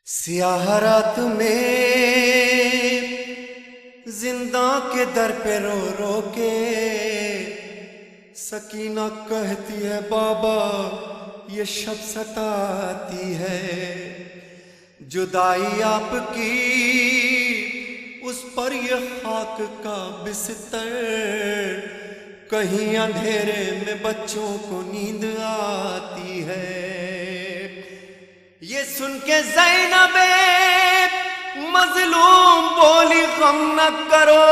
سیاہ رات میں زندہ کے در پہ رو رو کے سکینہ کہتی ہے بابا یہ شب ستاتی ہے، جدائی آپ کی اس پر یہ خاک کا بستر، کہیں اندھیرے میں بچوں کو نیند آتی ہے۔ یہ سن کے زینب مظلوم بولی غم نہ کرو،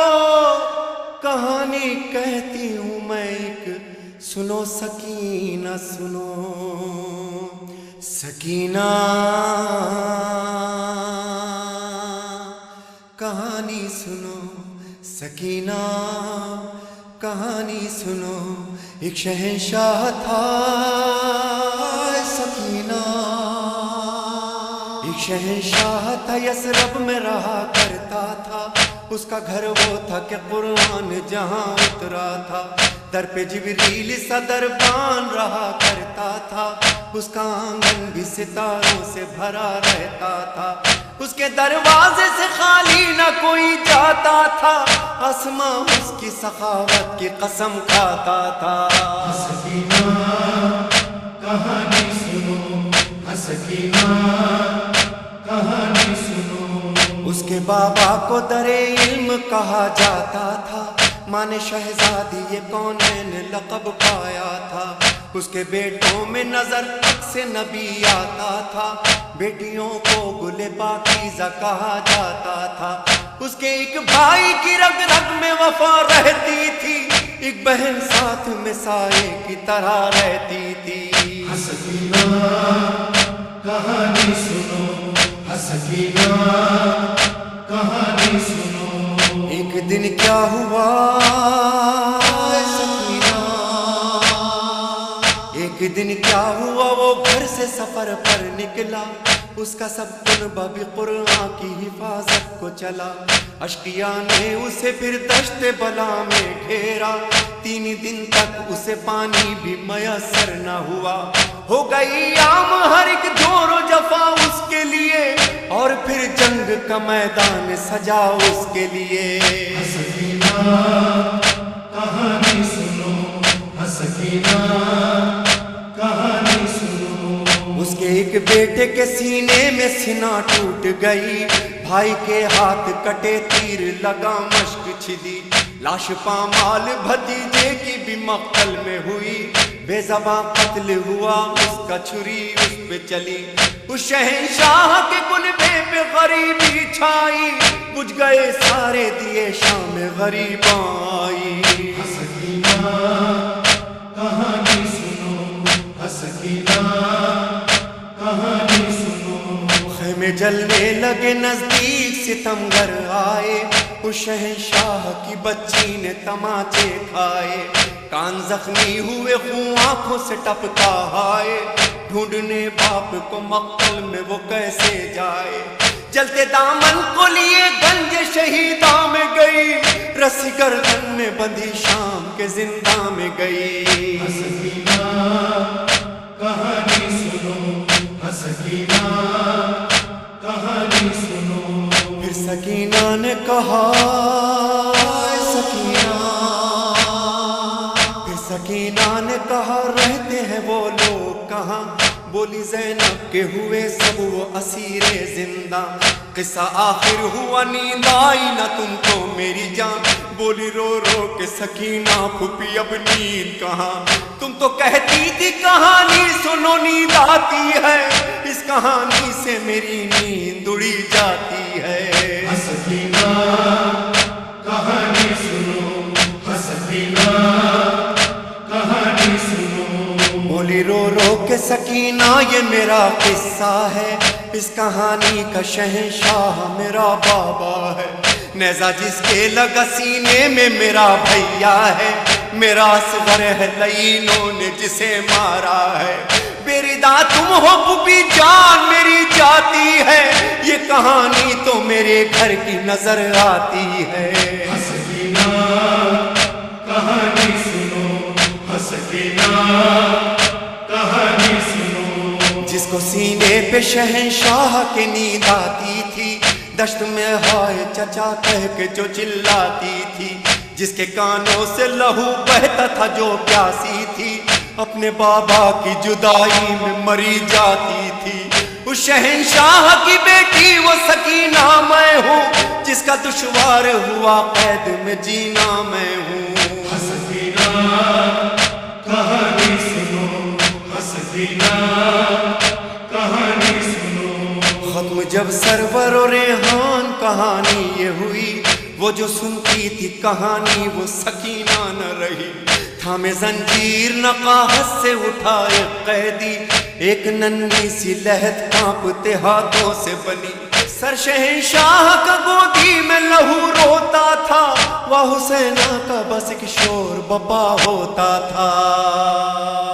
کہانی کہتی ہوں میں ایک، سنو سکینہ سنو سکینہ، کہانی سنو سکینہ، کہانی سنو۔ ایک شہنشاہ تھا سکینہ، ایک شہنشاہ تھا یثرب میں رہا کرتا تھا، اس کا گھر وہ تھا کہ قرآن جہاں اترا تھا، در پہ جبریل سا دربان رہا کرتا تھا، اس کا آنگن بھی ستاروں سے بھرا رہتا تھا، اس کے دروازے سے خالی نہ کوئی جاتا تھا، آسماں اس کی سخاوت کی قسم کھاتا تھا۔ سکینہ کہانی سنو، سکینہ کہانی سنو۔ اس کے بابا کو در علم کہا جاتا تھا، ماں نے شہزادی یہ کونین لقب پایا تھا، اس کے بیٹوں میں نظر سے نبی آتا تھا، بیٹیوں کو گل پاکیزہ کہا جاتا تھا، اس کے ایک بھائی کی رگ رگ میں وفا رہتی تھی، ایک بہن ساتھ میں سائے کی طرح رہتی تھی۔ سکینہ کہانی سنو، سکینہ کہانی سنو۔ ایک دن کیا ہوا سکینہ، ایک دن کیا ہوا، وہ گھر سے سفر پر نکلا، اس کا سب کنبہ بھی قرآن کی حفاظت کو چلا، اشقیاء نے اسے پھر دشت بلا میں گھیرا، 3 دن تک اسے پانی بھی میسر نہ ہوا، ہو گئی عام ہر ایک جور و جفا اس کے لیے، اور پھر جنگ کا میدان سجا اس کے لیے۔ سکینہ کہانی سنو، سکینہ کہانی سنو۔ اس کے ایک بیٹے کے سینے میں سینہ ٹوٹ گئی، بھائی کے ہاتھ کٹے تیر لگا مشک چھدی، لاش پامال بھتیجے کی بھی مقتل میں ہوئی، بے زباں قتل ہوا اس کا، چھری اس پہ چلی، اس شہنشاہ کے کنبے پہ غریبی چھائی، بجھ گئے سارے دیے شام غریباں آئی۔ سکینہ کہانی سنو، سکینہ کہانی سنو۔ خیمے جلنے لگے نزدیک ستمگر آئے، اس شہنشاہ کی بچی نے تماچے کھائے، کان زخمی ہوئے خون آنکھوں سے ٹپکا آئے، ڈھونڈنے باپ کو مقتل میں وہ کیسے جائے، جلتے دامن کو لیے گنج شہیداں میں گئی، رسی گردن میں بندھی شام کے زنداں میں گئی۔ سکینہ کہانی سنو، سکینہ کہانی سنو۔ پھر سکینہ نے کہا سکینہ، پھر سکینہ نے کہا رہتے ہیں وہ لوگ کہاں، بولی زینب کے ہوئے سب وہ اسیر زندہ، قصہ آخر ہوا نیند آئی نہ تم کو میری جان، بولی رو رو کے سکینہ پھپھی اب نیند کہاں، تم تو کہتی تھی کہانی سنو نیند آتی ہے، اس کہانی سے میری نیند اڑی جاتی ہے۔ سکینہ کہانی سنو، سکینہ کہانی سنو۔ بولی رو رو کے سکینہ یہ میرا قصہ ہے، اس کہانی کا شہنشاہ میرا بابا ہے، نیزہ جس کے لگا سینے میں میرا بھیا ہے، میرا اصغر ہے لعینوں نے جسے مارا ہے، بیردا تم ہو پھوپھی جان میری جاتی ہے، یہ کہانی تو میرے گھر کی نظر آتی ہے۔ سکینہ کہانی سنو، سکینہ کہانی سنو۔ جس کو سینے پہ شہنشاہ کے نیند آتی تھی، دشت میں ہائے چچا کہہ کے جو چلاتی تھی، جس کے کانوں سے لہو بہتا تھا جو پیاسی تھی، اپنے بابا کی جدائی میں مری جاتی تھی۔ اس شہنشاہ کی بیٹی وہ سکینہ میں ہوں، جس کا دشوار ہوا قید میں جینا میں ہوں۔ سکینہ کہانی سنو، سکینہ کہانی سنو۔ ختم جب سرور و ریحان کہانی یہ ہوئی، وہ جو سنتی تھی کہانی وہ سکینہ نہ رہی۔ تھامے زنجیر نقاہت سے اٹھائے قیدی، ایک ننھی سی لہت کانپتے ہاتھوں سے بنی، سر شہنشاہ کا گودی میں لہو روتا تھا، وہ حسینہ کا بس ایک شور بپا ہوتا تھا۔